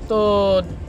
तो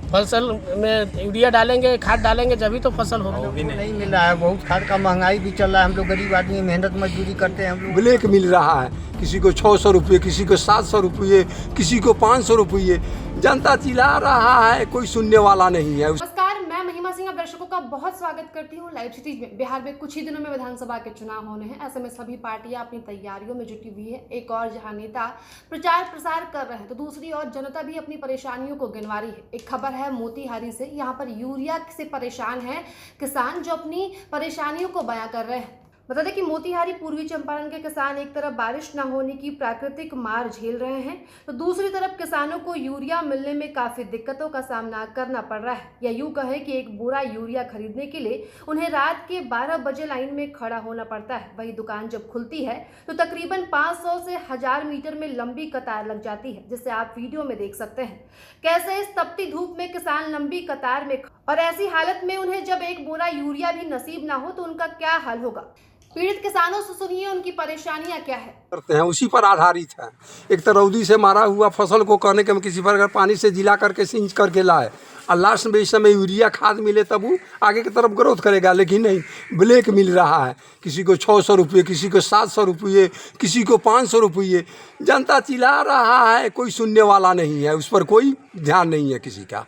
फसल में यूरिया डालेंगे, खाद डालेंगे, जभी तो फसल होगी। नहीं मिल रहा है, बहुत खाद का महंगाई भी चल रहा है। हम लोग गरीब आदमी मेहनत मजदूरी करते हैं। हम लोग ब्लैक मिल रहा है, किसी को 600 रुपये, किसी को 700 रुपये, किसी को 500 रुपये। जनता चिल्ला रहा है, कोई सुनने वाला नहीं है। नमस्कार, मैं महिमा सिंह, आप दर्शकों का बहुत स्वागत करती हूँ लाइव सिटीज में। बिहार में कुछ ही दिनों में विधानसभा के चुनाव होने हैं। ऐसे में सभी पार्टियां अपनी तैयारियों में जुटी हुई है। एक और जहां नेता प्रचार प्रसार कर रहे हैं तो दूसरी ओर जनता भी अपनी परेशानियों को गिनवा रही है। एक खबर है मोतिहारी से। यहाँ पर यूरिया से परेशान है किसान, जो अपनी परेशानियों को बयां कर रहे हैं। बता दें कि मोतिहारी पूर्वी चंपारण के किसान एक तरफ बारिश न होने की प्राकृतिक मार झेल रहे हैं तो दूसरी तरफ किसानों को यूरिया मिलने में काफी दिक्कतों का सामना करना पड़ रहा है। या यूं कहें कि एक बोरा यूरिया खरीदने के लिए उन्हें रात के 12 बजे लाइन में खड़ा होना पड़ता है। वही दुकान जब खुलती है तो तकरीबन 500 से 1000 मीटर में लंबी कतार लग जाती है, जिससे आप वीडियो में देख सकते हैं कैसे इस तपती धूप में किसान लंबी कतार में, और ऐसी हालत में उन्हें जब एक बोरा यूरिया भी नसीब ना हो तो उनका क्या हाल होगा। पीड़ित किसानों से सुनिए उनकी परेशानियां क्या है। करते हैं उसी पर आधारित है। एक तो रौदी से मारा हुआ फसल को कहने के हम किसी पर अगर पानी से जिला करके सींच करके लाए और लास्ट में इस समय यूरिया खाद मिले तब वो आगे की तरफ ग्रोथ करेगा, लेकिन नहीं, ब्लैक मिल रहा है। किसी को 600 रुपये, किसी को 700 रुपये, किसी को 500 रुपये। जनता चिल्ला रहा है, कोई सुनने वाला नहीं है, उस पर कोई ध्यान नहीं है किसी का।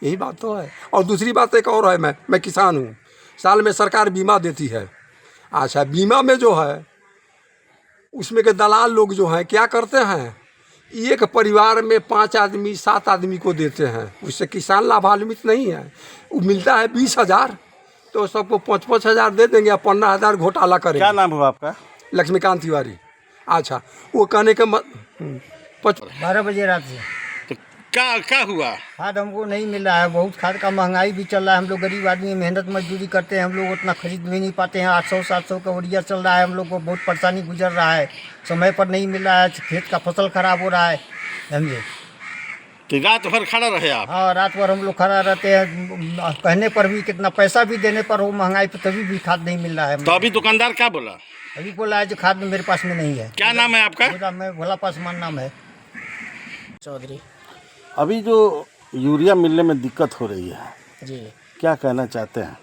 यही बात तो है। और दूसरी बात एक और है, मैं किसान हूँ। साल में सरकार बीमा देती है। अच्छा, बीमा में जो है उसमें के दलाल लोग जो हैं क्या करते हैं, एक परिवार में 5 आदमी 7 आदमी को देते हैं। उससे किसान लाभान्वित नहीं है। वो मिलता है 20,000 तो सबको 5-5 हज़ार दे देंगे, 15,000 घोटाला करेंगे। क्या नाम हुआ आपका? लक्ष्मीकांत तिवारी। अच्छा, वो कहने के 12 बजे रात से क्या हुआ? खाद हमको नहीं मिल रहा है, बहुत खाद का महंगाई भी चल रहा है। हम लोग गरीब आदमी मेहनत मजदूरी करते हैं। हम लोग उतना खरीद भी नहीं पाते हैं। 800-700 का यूरिया चल रहा है। हम लोग को बहुत परेशानी गुजर रहा है, समय पर नहीं मिल रहा है। खेत का फसल खराब हो रहा है, समझे। तो रात भर खड़ा रहे आप? हाँ, रात भर हम लोग खड़ा रहते हैं। कहने पर भी, कितना पैसा भी देने पर हो महंगाई पर, तभी भी खाद नहीं मिल रहा है। तो अभी दुकानदार क्या बोला? अभी बोला है जो खाद मेरे पास में नहीं है। क्या नाम है आपका? मैं भोला पासवान नाम है। चौधरी अभी जो यूरिया मिलने में दिक्कत हो रही है जी, क्या कहना चाहते हैं?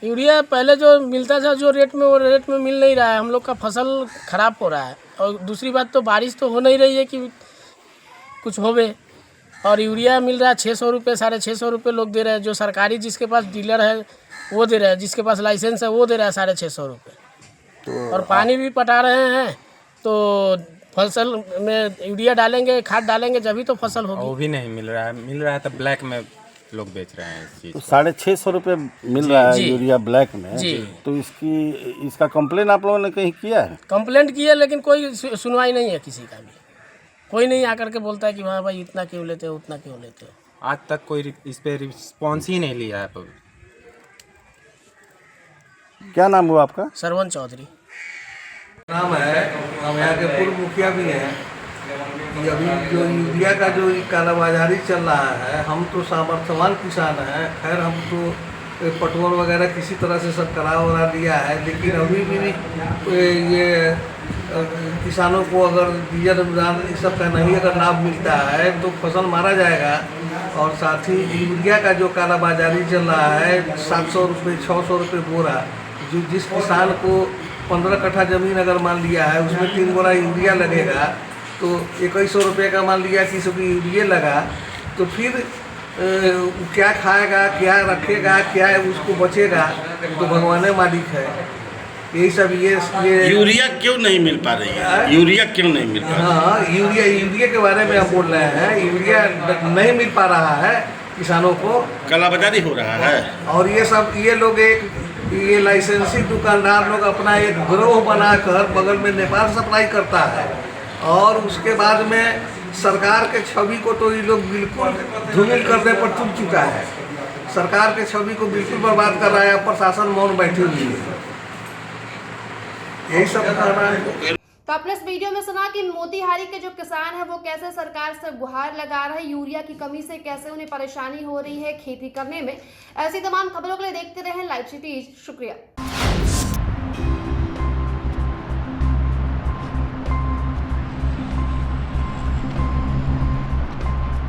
यूरिया पहले जो मिलता था जो रेट में, वो रेट में मिल नहीं रहा है। हम लोग का फसल खराब हो रहा है। और दूसरी बात तो बारिश तो हो नहीं रही है कि कुछ होवे। और यूरिया मिल रहा है 600 रुपये, 650 रुपये लोग दे रहे हैं। जो सरकारी जिसके पास डीलर है वो दे रहे हैं, जिसके पास लाइसेंस है वो दे रहा है 650 रुपये। तो और पानी भी पटा रहे हैं तो फसल में यूरिया डालेंगे, खाद डालेंगे, जभी तो फसल होगी। वो भी नहीं मिल रहा है तो ब्लैक में लोग बेच रहे हैं इस चीज़। तो 650 रुपये मिल रहा है जी, यूरिया ब्लैक में जी। तो इसका कंप्लेन आप लोगों ने कहीं किया है? कंप्लेंट किए, लेकिन कोई सुनवाई नहीं है किसी का भी। कोई नहीं आकर के बोलता है कि हाँ भाई इतना क्यों लेते हो, उतना क्यों लेते हो। आज तक कोई इस पे रिस्पॉन्स ही नहीं लिया है। क्या नाम हुआ आपका? सरवन चौधरी नाम है। हम यहाँ के पूर्व मुखिया भी हैं। कि अभी जो यूरिया का जो कालाबाजारी चल रहा है, हम तो सामर्थ्यवान किसान हैं। खैर, हम तो पटवन वगैरह किसी तरह से सब करा दिया है, लेकिन अभी भी ये किसानों को अगर डीजल अनुदान इस सब का नहीं अगर लाभ मिलता है तो फसल मारा जाएगा। और साथ ही यूरिया का जो कालाबाजारी चल रहा है, 700 रुपये 600 रुपये बोरा, जो जिस किसान को 15 कट्ठा ज़मीन अगर मान लिया है उसमें 3 बोरा यूरिया लगेगा तो 2100 रुपये का मान लिया कि सब यूरिया लगा तो फिर क्या खाएगा, क्या रखेगा, क्या उसको बचेगा, तो भगवान मालिक है। यही सब ये यूरिया क्यों नहीं मिल पा रही है? यूरिया क्यों नहीं मिल पा रही है? हाँ, यूरिया के बारे में हम बोल रहे हैं। यूरिया नहीं मिल पा रहा है किसानों को, कालाबाजारी हो रहा है। और ये लोग ये लाइसेंसी दुकानदार लोग अपना एक गिरोह बनाकर बगल में नेपाल सप्लाई करता है। और उसके बाद में सरकार के छवि को तो ये लोग बिल्कुल धूमिल करने पर तुल चुका है। सरकार के छवि को बिल्कुल बर्बाद कर रहा है। प्रशासन मौन बैठी हुई है। यही सब कहना है। तो आपने इस वीडियो में सुना कि मोतिहारी के जो किसान है वो कैसे सरकार से गुहार लगा रहे हैं। यूरिया की कमी से कैसे उन्हें परेशानी हो रही है खेती करने में। ऐसी तमाम खबरों के लिए देखते रहें लाइव सिटीज। शुक्रिया।